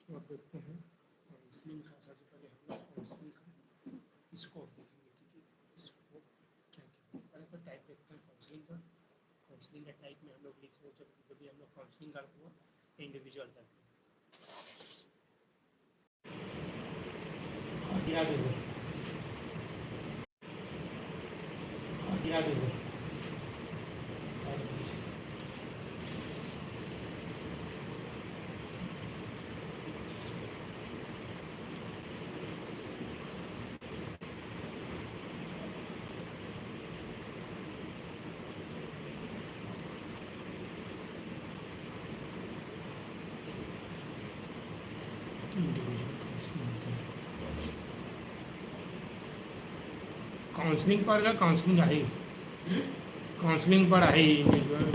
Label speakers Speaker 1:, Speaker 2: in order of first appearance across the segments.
Speaker 1: तो अब देखते हैं काउंसलिंग का। सबसे पहले हम लोग काउंसलिंग का स्कोप देखेंगे, ठीक है। स्कोप क्या क्या है, पहले तो टाइप देखते हैं काउंसलिंग का। काउंसलिंग का टाइप में हम लोग लिख सकते हैं, जब भी हम लोग काउंसलिंग करते हो इंडिविजुअल करते हैं। काउंसलिंग पढ़ेगा, काउंसलिंग आई, काउंसलिंग पर आई इंडिविजुअल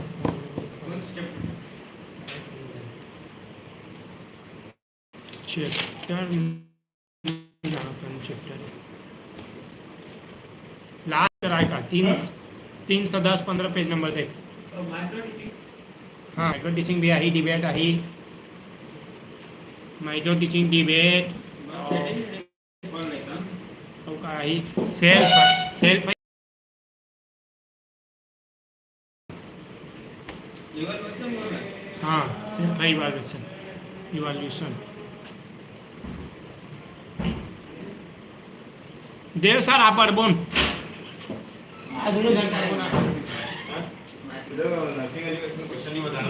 Speaker 1: चैप्टर चैप्टर लास्ट राय का 310-15 पेज नंबर देख। हाँ, माइक्रो टीचिंग भी आई, डिबेट आई, माइक्रो टीचिंग डिबेट और आई सेल्फ हाँ सेल्फ इवैल्यूएशन देव सर आप बोन
Speaker 2: नर्सिंग एजुकेशन क्वेश्चन नहीं बताना,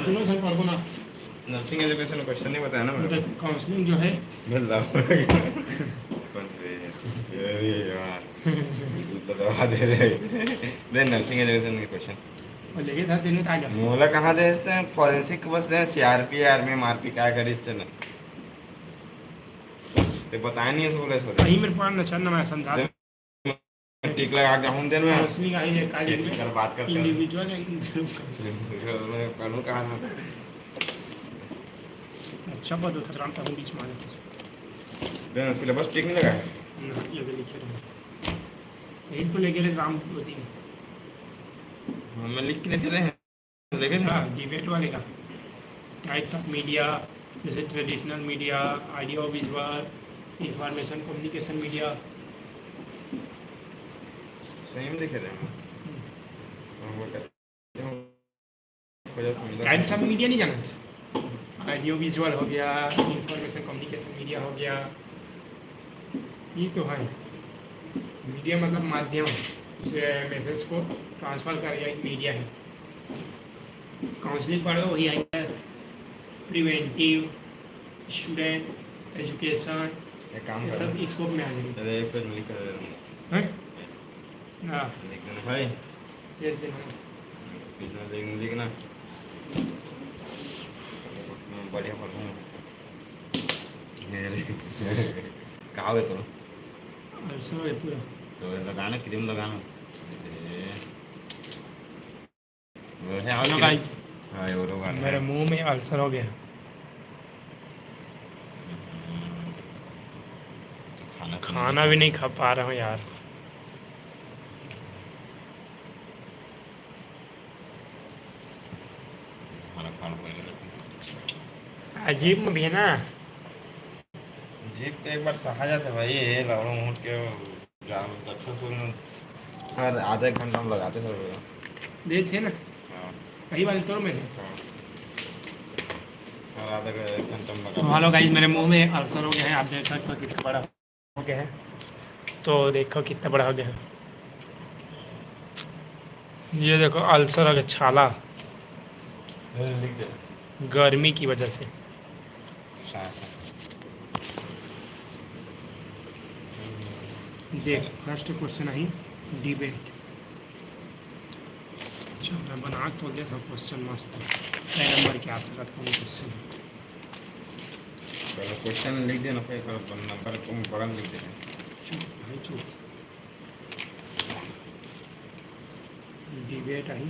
Speaker 2: नर्सिंग एजुकेशन क्वेश्चन नहीं बताया ना मैं।
Speaker 1: काउंसलिंग जो है
Speaker 2: मिल रहा कौन यार दवा दे रहे दे नर्सिंग एजुकेशन के क्वेश्चन
Speaker 1: और लेके था तेने ताजा
Speaker 2: मोला कहाँ दे इसते फॉरेंसिक बस दे सीआरपी आर्मी मारपी क्या करी इससे ना ते बताया नहीं है बोले इसको
Speaker 1: कहीं मेरे पास नचन ना मैं समझा
Speaker 2: टिक लगा के हम दिन में
Speaker 1: काउंसलिंग आई है काली
Speaker 2: सेटिंग कर बात करते हैं
Speaker 1: इंडिविजुअल
Speaker 2: मैं करूँ कहाँ था
Speaker 1: अच्छा पद होता राम ताहू बीच मारे
Speaker 2: देन सिलेबस टिक नहीं लगा है
Speaker 1: ना ये भी लिखे रहे यही को लेके राम दिन
Speaker 2: मैं लिख के दे रहे हैं लेकिन
Speaker 1: हाँ डिबेट वाले का टाइप्स ऑफ मीडिया जैसे traditional media, audio visual, information communication media
Speaker 2: same लिखे रहे हैं वो कहते हैं
Speaker 1: टाइप्स ऑफ मीडिया नहीं जाना, ऑडियो विजुअल हो गया, इंफॉर्मेशन कम्युनिकेशन मीडिया हो गया, ये तो है। मीडिया मतलब माध्यम मैसेज को ट्रांसफर करेगा, एक मीडिया है। काउंसलिंग पढ़ो वही आई प्रिवेंटिव, स्टूडेंट एजुकेशन,
Speaker 2: एक काम
Speaker 1: ये
Speaker 2: कर
Speaker 1: सब स्कोप में आ जाएंगे।
Speaker 2: अरे एक पेज में लिख कर
Speaker 1: हैं ना
Speaker 2: लिख देना भाई
Speaker 1: भेज देना
Speaker 2: पेज में लिखना बढ़िया पढ़ूँ कहाँ है तो
Speaker 1: अल्सर है पूरा
Speaker 2: तो लगाना क्रीम लगाना वो है
Speaker 1: हेलो
Speaker 2: और
Speaker 1: गाइस,
Speaker 2: हाँ ये वो लगाना
Speaker 1: मेरे मुंह में अल्सर हो गया। खाना भी नहीं खा पा रहा हूँ यार। अजीब में भी है ना,
Speaker 2: जीप के एक बार सहा जाता है भाई ये लवड़ों उठ के अच्छा से हर आधा एक घंटा हम लगाते सर
Speaker 1: दे थे ना
Speaker 2: हाँ
Speaker 1: वही वाले तोड़ मेरे।
Speaker 2: हर आधा एक घंटा में
Speaker 1: तो
Speaker 2: लगाते
Speaker 1: हेलो गाइस, मेरे मुंह में अल्सर हो गया है। आप देख सकते हो कितना बड़ा हो गया है, तो देखो कितना बड़ा हो गया है। ये देखो अल्सर हो गया, छाला,
Speaker 2: लिख दे
Speaker 1: गर्मी की वजह से।
Speaker 2: सांस
Speaker 1: देख फर्स्ट क्वेश्चन आई डिबेट। अच्छा मैं बना तो दिया था क्वेश्चन मस्त, कई नंबर के आ सकता था क्वेश्चन।
Speaker 2: पहले क्वेश्चन लिख देना फिर नंबर तुम बगल में लिख देना।
Speaker 1: चुप भाई चुप। डिबेट आई,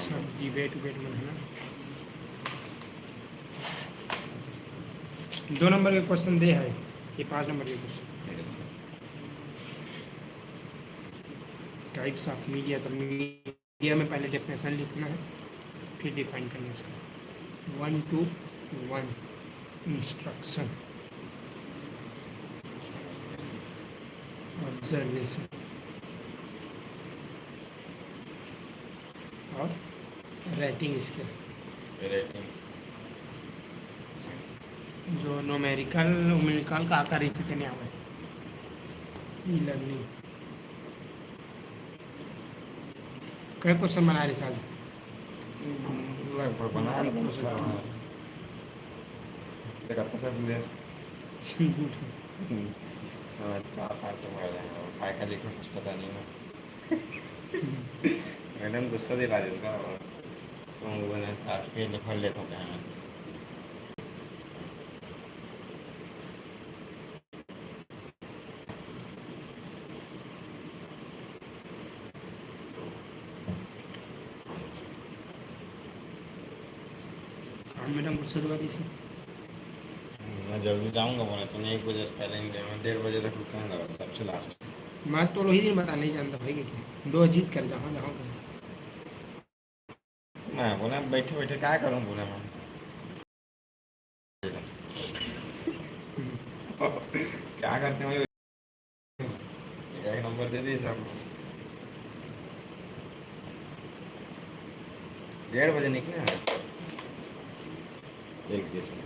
Speaker 1: सब डिबेट उबेट में है ना। 2 नंबर के क्वेश्चन दे है, ये 5 नंबर के क्वेश्चन। टाइप्स ऑफ मीडिया, तो मीडिया में पहले डेफिनेशन लिखना है, फिर डिफाइन करना है उसका 1 to 1। इंस्ट्रक्शन, ऑब्जर्वेशन और राइटिंग स्किल,
Speaker 2: रेटिंग
Speaker 1: जो न्यूमेरिकल का आकार इथे त्याने हवं ई लर्निंग. काय क्वेश्चन बना रहे आज?
Speaker 2: लगभग बना रहा हूँ सर. देखा सर मुझे 4-5 तो पढ़ जाएंगे और काय का लिखना कुछ पता नहीं है. मैडम गुस्सा दिला देगा और तुम लोगों ने 4 पेज लिख लेता हूँ क्या.
Speaker 1: मैडम गुस्सा दिला दी.
Speaker 2: मैं जल्दी जाऊंगा बोले तुमने 1 बजे से पहले नहीं. मैं 1:30 बजे तक रुकने लगा सबसे लास्ट.
Speaker 1: मैं तो वही दिन बता नहीं जानता भाई कि 2 जीत कर जाऊँ जाऊँ.
Speaker 2: मैं बोला बैठे बैठे क्या करूँ बोला मैं. क्या करते हैं एक नंबर दे दी सब. 1:30 बजे निकले हैं 1:20 में.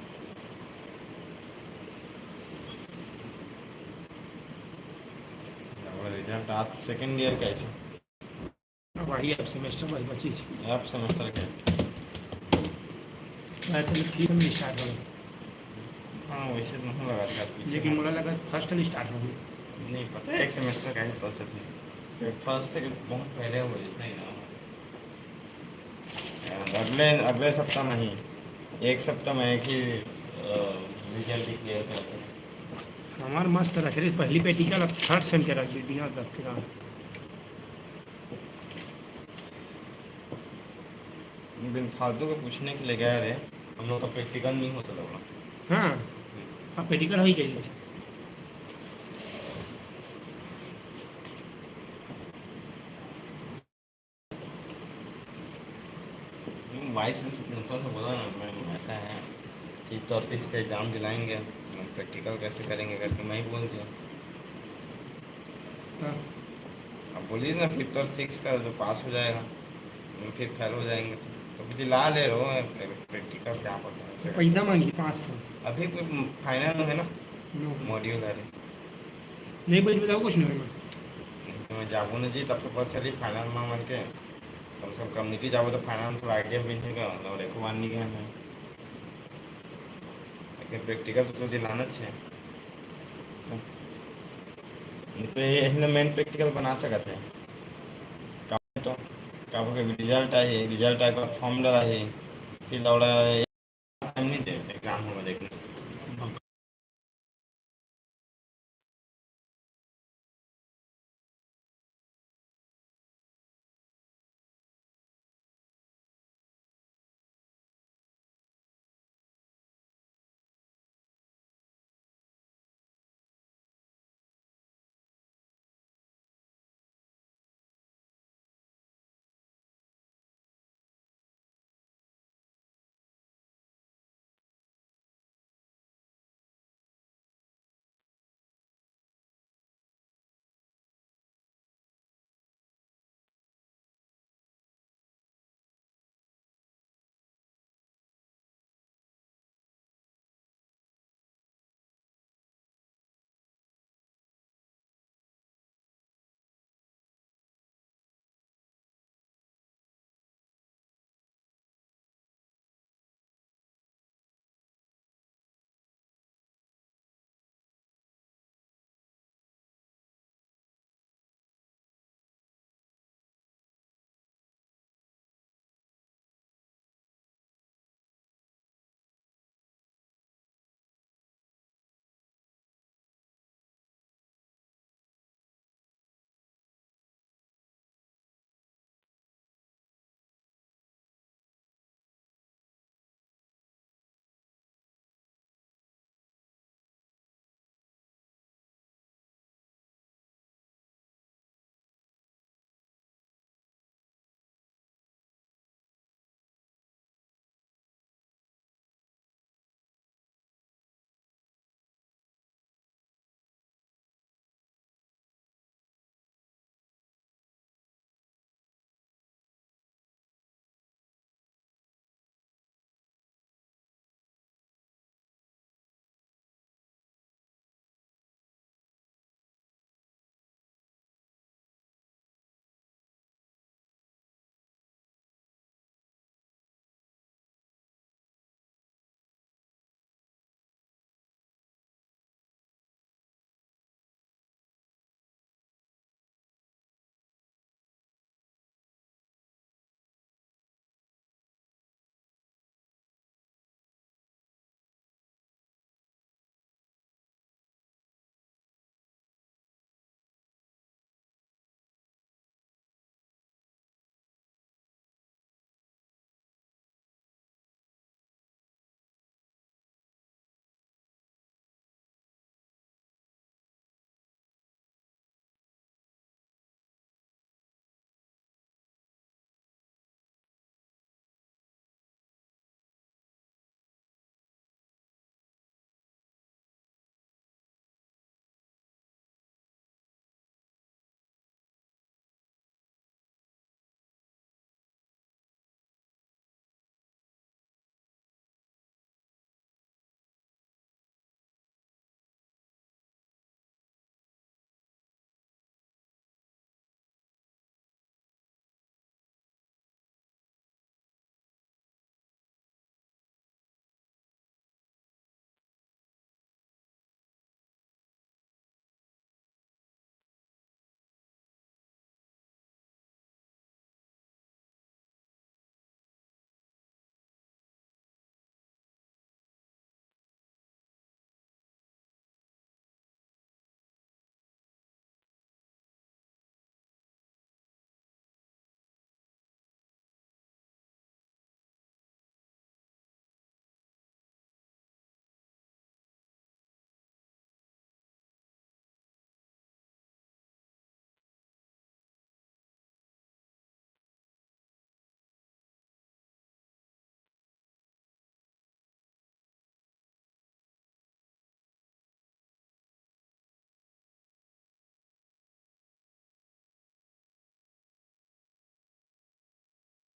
Speaker 2: रिजल्ट आज सेकेंड ईयर कैसे
Speaker 1: वही अब सेमेस्टर भाई बची
Speaker 2: अब सेमेस्टर के.
Speaker 1: चलो फिर हम स्टार्ट हो.
Speaker 2: हाँ वैसे नहीं लगा था पीछे.
Speaker 1: लेकिन मुझे लगा फर्स्ट स्टार्ट हो.
Speaker 2: नहीं पता एक सेमेस्टर का ही प्रोसेस है. फर्स्ट के बहुत पहले हुए इसमें ना. अगले अगले सप्ताह में ही 1 सप्ताह में एक ही रिजल्ट ही क्लियर करते हैं.
Speaker 1: हमार मस्त रख रही पहली प्रैक्टिकल अब थर्ड सेम के रख दी दिया तब के.
Speaker 2: बिन फालतू को पूछने के लिए गए रहे हम लोग का प्रैक्टिकल नहीं होता था.
Speaker 1: हाँ अब प्रैक्टिकल हो ही गई.
Speaker 2: वाइस प्रिंसिपल से बोला ना मैम ऐसा है कि 30 का एग्ज़ाम दिलाएंगे प्रैक्टिकल कैसे करेंगे करके मैं ही बोल दिया. अब बोलिए ना 5th और 6 का जो पास हो जाएगा फिर फेल हो जाएंगे तो भी दिला ले रहे हो प्रैक्टिकल क्या पता है.
Speaker 1: पैसा मांगी 500.
Speaker 2: अभी कोई फाइनल है ना मॉड्यूल है
Speaker 1: नहीं बोल बताओ कुछ नहीं.
Speaker 2: तो मैं जाबू ना जी तब तो पता चली फाइनल में मन के कम से कम कम्युनिटी जाबो तो फाइनल थोड़ा आइडिया भी नहीं का और एक बार नहीं गया मैं. लेकिन प्रैक्टिकल तो दिलाना चाहिए तो यही मेन प्रैक्टिकल बना सकते हैं. तो काबू के रिजल्ट आई रिजल्ट आए फॉर्म डला है फिर लौड़ा टाइम नहीं दे एग्जाम होगा देखने